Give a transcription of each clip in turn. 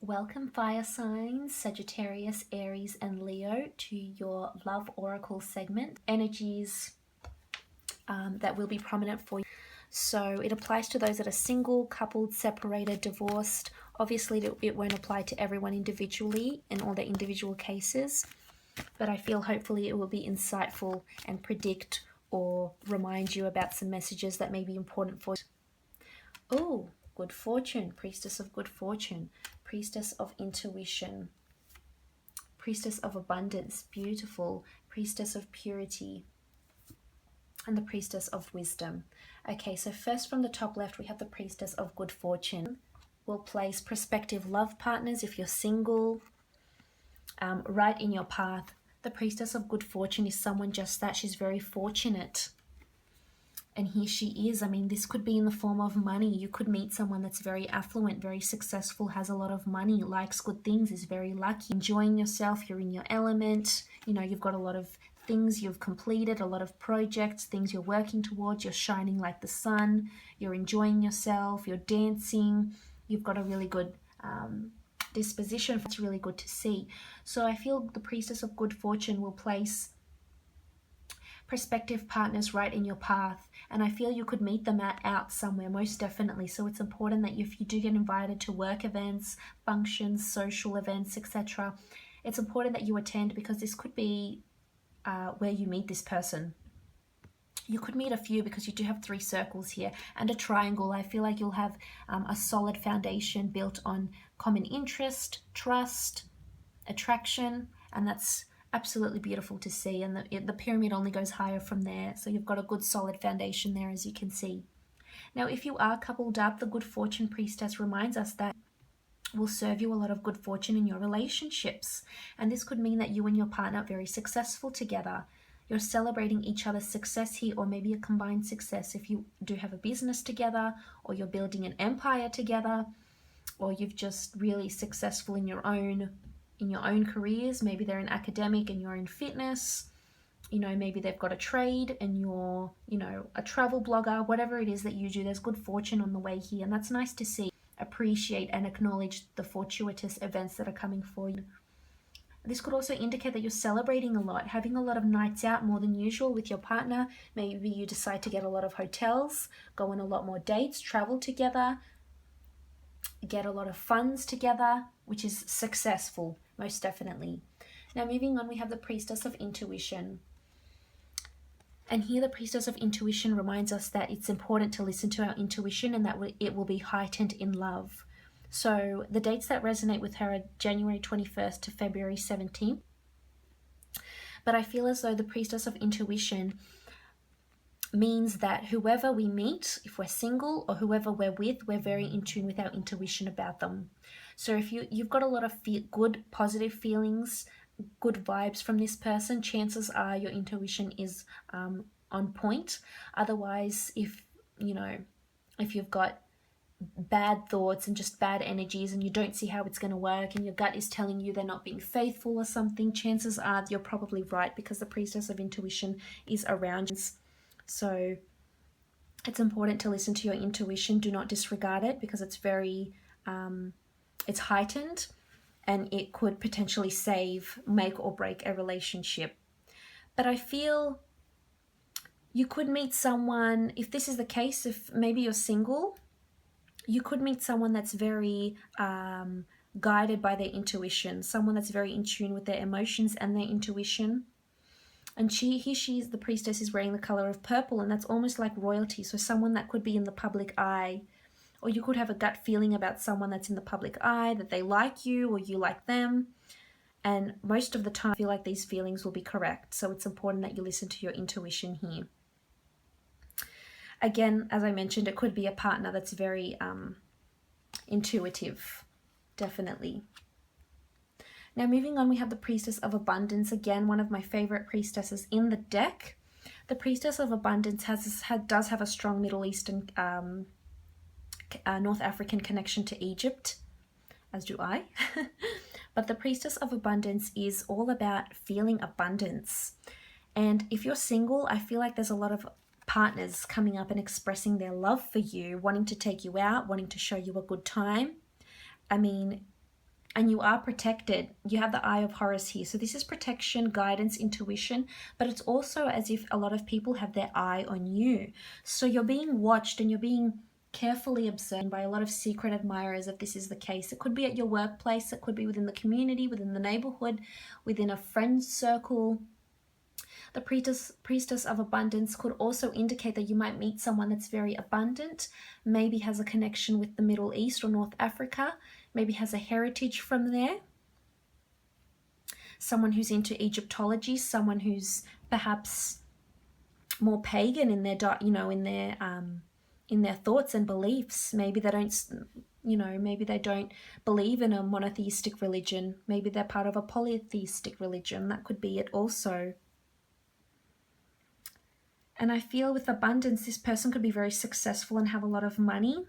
Welcome fire signs, Sagittarius, Aries and Leo to your love oracle segment. Energies that will be prominent for you. So it applies to those that are single, coupled, separated, divorced. Obviously it won't apply to everyone individually in all their individual cases, but I feel hopefully it will be insightful and predict or remind you about some messages that may be important for you. Oh, good fortune, Priestess of Good Fortune, Priestess of Intuition, Priestess of Abundance, beautiful, Priestess of Purity, and the Priestess of Wisdom. Okay, so first from the top left, we have the Priestess of Good Fortune. We'll place prospective love partners if you're single, right in your path. The Priestess of Good Fortune is someone just that. She's very fortunate. And here she is. I mean, this could be in the form of money. You could meet someone that's very affluent, very successful, has a lot of money, likes good things, is very lucky, enjoying yourself, you're in your element. You know, you've got a lot of things you've completed, a lot of projects, things you're working towards, you're shining like the sun, you're enjoying yourself, you're dancing, you've got a really good disposition. It's really good to see. So I feel the Priestess of Good Fortune will place prospective partners right in your path, and I feel you could meet them out somewhere, most definitely. So it's important that if you do get invited to work events, functions, social events, etc., it's important that you attend, because this could be where you meet this person. You could meet a few, because you do have 3 circles here and a triangle. I feel like you'll have a solid foundation built on common interest, trust, attraction, and that's absolutely beautiful to see. And the pyramid only goes higher from there, so you've got a good solid foundation there, as you can see. Now, if you are coupled up, the Good Fortune Priestess reminds us that will serve you a lot of good fortune in your relationships, and this could mean that you and your partner are very successful together. You're celebrating each other's success here, or maybe a combined success if you do have a business together, or you're building an empire together, or you've just really successful in your own careers. Maybe they're in academic and you're in fitness. You know, maybe they've got a trade and you're, you know, a travel blogger. Whatever it is that you do, there's good fortune on the way here, and that's nice to see. Appreciate and acknowledge the fortuitous events that are coming for you. This could also indicate that you're celebrating a lot, having a lot of nights out more than usual with your partner. Maybe you decide to get a lot of hotels, go on a lot more dates, travel together, get a lot of funds together, which is successful, most definitely. Now, moving on, we have the Priestess of Intuition. And here the Priestess of Intuition reminds us that it's important to listen to our intuition, and that it will be heightened in love. So the dates that resonate with her are January 21st to February 17th. But I feel as though the Priestess of Intuition means that whoever we meet, if we're single or whoever we're with, we're very in tune with our intuition about them. So if you've got a lot of good, positive feelings, good vibes from this person, chances are your intuition is on point. Otherwise, if you've got bad thoughts and just bad energies and you don't see how it's going to work, and your gut is telling you they're not being faithful or something, chances are you're probably right, because the Priestess of Intuition is around you. So it's important to listen to your intuition. Do not disregard it, because it's very it's heightened, and it could potentially make or break a relationship. But I feel you could meet someone, if this is the case, if maybe you're single, you could meet someone that's very guided by their intuition, someone that's very in tune with their emotions and their intuition. And she's the priestess is wearing the color of purple, and that's almost like royalty. So someone that could be in the public eye, or you could have a gut feeling about someone that's in the public eye, that they like you or you like them. And most of the time, I feel like these feelings will be correct. So it's important that you listen to your intuition here. Again, as I mentioned, it could be a partner that's very intuitive, definitely. Now, moving on, we have the Priestess of Abundance. Again, one of my favorite priestesses in the deck. The Priestess of Abundance does have a strong Middle Eastern, North African connection to Egypt, as do I. But the Priestess of Abundance is all about feeling abundance. And if you're single, I feel like there's a lot of partners coming up and expressing their love for you, wanting to take you out, wanting to show you a good time. I mean, and you are protected. You have the Eye of Horus here. So this is protection, guidance, intuition, but it's also as if a lot of people have their eye on you. So you're being watched and you're being carefully observed by a lot of secret admirers if this is the case. It could be at your workplace, it could be within the community, within the neighborhood, within a friend circle. The Priestess of Abundance could also indicate that you might meet someone that's very abundant, maybe has a connection with the Middle East or North Africa, maybe has a heritage from there. Someone who's into Egyptology, someone who's perhaps more pagan in their, in their thoughts and beliefs. Maybe they don't, maybe they don't believe in a monotheistic religion. Maybe they're part of a polytheistic religion. That could be it also. And I feel with abundance, this person could be very successful and have a lot of money.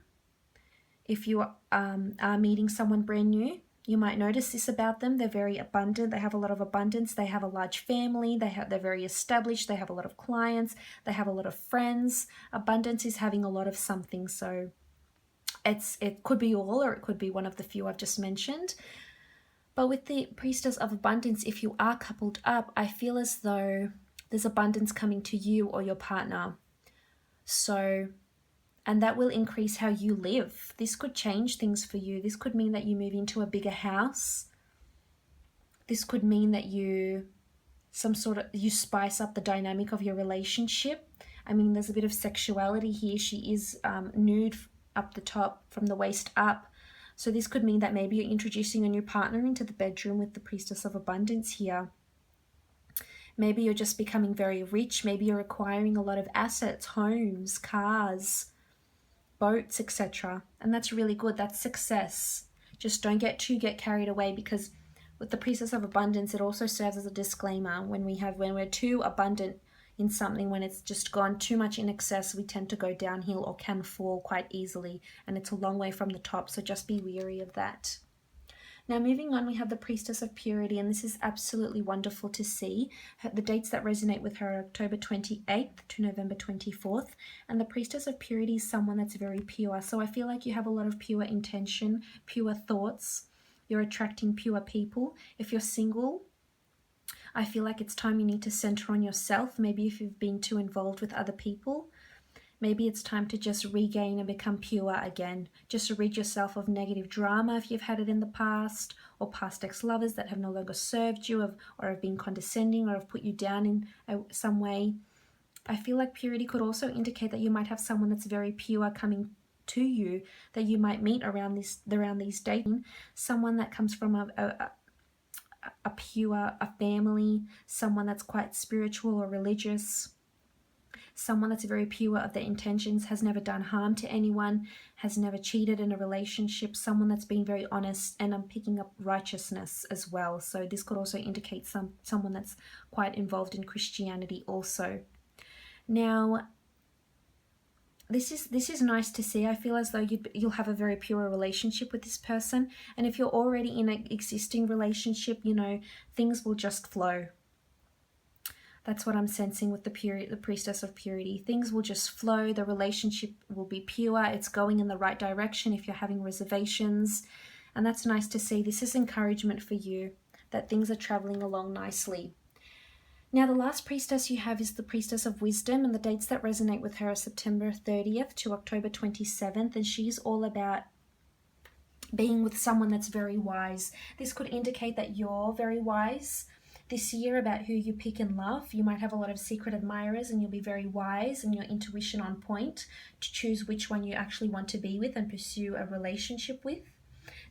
If you are meeting someone brand new, you might notice this about them. They're very abundant. They have a lot of abundance. They have a large family. They're very established. They have a lot of clients. They have a lot of friends. Abundance is having a lot of something. So it could be all, or it could be one of the few I've just mentioned. But with the Priestess of Abundance, if you are coupled up, I feel as though there's abundance coming to you or your partner. So, and that will increase how you live. This could change things for you. This could mean that you move into a bigger house. This could mean that you spice up the dynamic of your relationship. I mean, there's a bit of sexuality here. She is nude up the top, from the waist up. So this could mean that maybe you're introducing a new partner into the bedroom with the Priestess of Abundance here. Maybe you're just becoming very rich. Maybe you're acquiring a lot of assets, homes, cars, boats, etc. And that's really good. That's success. Just don't get carried away, because with the Priestess of Abundance, it also serves as a disclaimer. When we're too abundant in something, when it's just gone too much in excess, we tend to go downhill or can fall quite easily, and it's a long way from the top. So just be wary of that. Now, moving on, we have the Priestess of Purity, and this is absolutely wonderful to see. The dates that resonate with her are October 28th to November 24th, and the Priestess of Purity is someone that's very pure. So I feel like you have a lot of pure intention, pure thoughts. You're attracting pure people. If you're single, I feel like it's time you need to center on yourself. Maybe if you've been too involved with other people, maybe it's time to just regain and become pure again. Just to rid yourself of negative drama if you've had it in the past, or past ex-lovers that have no longer served you, or have been condescending, or have put you down in some way. I feel like purity could also indicate that you might have someone that's very pure coming to you, that you might meet around these dating. Someone that comes from a family, someone that's quite spiritual or religious. Someone that's very pure of their intentions, has never done harm to anyone, has never cheated in a relationship, someone that's been very honest, and I'm picking up righteousness as well. So this could also indicate someone that's quite involved in Christianity also. Now, this is nice to see. I feel as though you'll have a very pure relationship with this person, and if you're already in an existing relationship, things will just flow. That's what I'm sensing with the Priestess of Purity. Things will just flow. The relationship will be pure. It's going in the right direction if you're having reservations. And that's nice to see. This is encouragement for you, that things are traveling along nicely. Now, the last priestess you have is the Priestess of Wisdom, and the dates that resonate with her are September 30th to October 27th. And she's all about being with someone that's very wise. This could indicate that you're very wise this year about who you pick and love. You might have a lot of secret admirers, and you'll be very wise and your intuition on point to choose which one you actually want to be with and pursue a relationship with.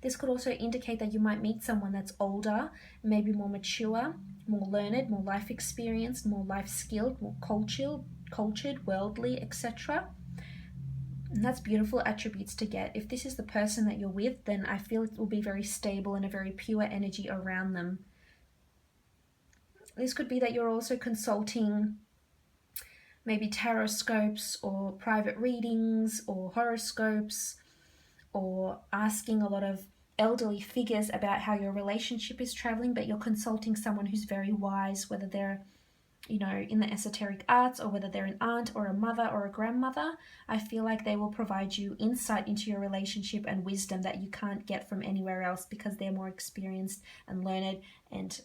This could also indicate that you might meet someone that's older, maybe more mature, more learned, more life experienced, more life skilled, more cultured, worldly, etc. And that's beautiful attributes to get. If this is the person that you're with, then I feel it will be very stable and a very pure energy around them. This could be that you're also consulting maybe tarot scopes or private readings or horoscopes, or asking a lot of elderly figures about how your relationship is traveling, but you're consulting someone who's very wise, whether they're you know, in the esoteric arts, or whether they're an aunt or a mother or a grandmother, I feel like they will provide you insight into your relationship and wisdom that you can't get from anywhere else, because they're more experienced and learned, and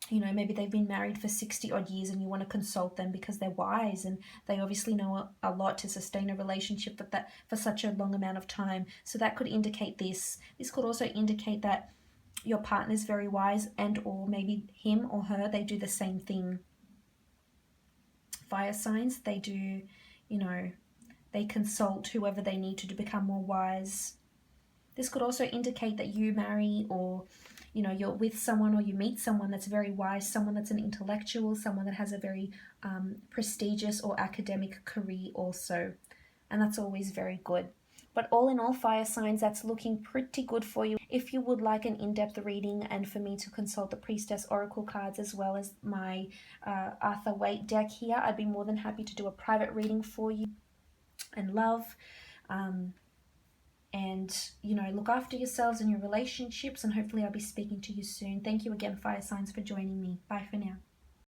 you know, maybe they've been married for 60 odd years and you want to consult them because they're wise and they obviously know a lot to sustain a relationship for such a long amount of time. So that could indicate this. This could also indicate that your partner's very wise, and or maybe him or her, they do the same thing. Fire signs, they do, you know, they consult whoever they need to become more wise. This could also indicate that you marry, or you know, you're with someone or you meet someone that's very wise, someone that's an intellectual, someone that has a very prestigious or academic career also. And that's always very good. But all in all, fire signs, that's looking pretty good for you. If you would like an in-depth reading and for me to consult the Priestess Oracle cards as well as my Arthur Waite deck here, I'd be more than happy to do a private reading for you and love. And, you know, look after yourselves and your relationships, and hopefully I'll be speaking to you soon. Thank you again, fire signs, for joining me. Bye for now.